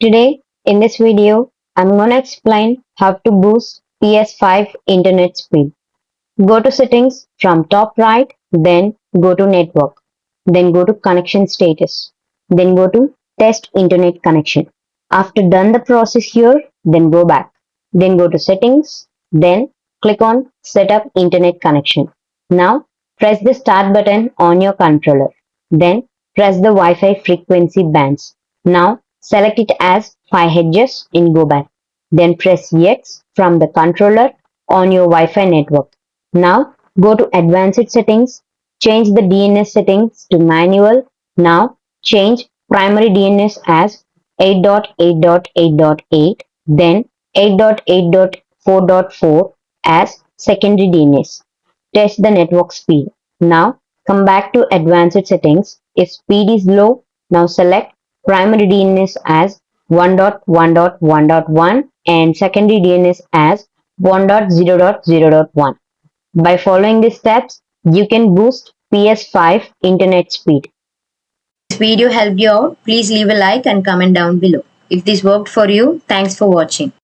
Today, in this video, I'm gonna explain how to boost PS5 internet speed. Go to settings from top right, then go to network, then go to connection status, then go to test internet connection. After done the process here, then go back, then go to settings, then click on setup internet connection. Now press the start button on your controller, then press the Wi-Fi frequency bands. Now select it as 5 Hz and go back. Then press X from the controller on your Wi-Fi network. Now go to advanced settings, change the DNS settings to manual. Now change primary DNS as 8.8.8.8, then 8.8.4.4 as secondary DNS. Test the network speed. Now come back to advanced settings. If speed is low, now select primary DNS as 1.1.1.1 and secondary DNS as 1.0.0.1. By following these steps, you can boost PS5 internet speed. This video helped you out, please leave a like and comment down below. If this worked for you, thanks for watching.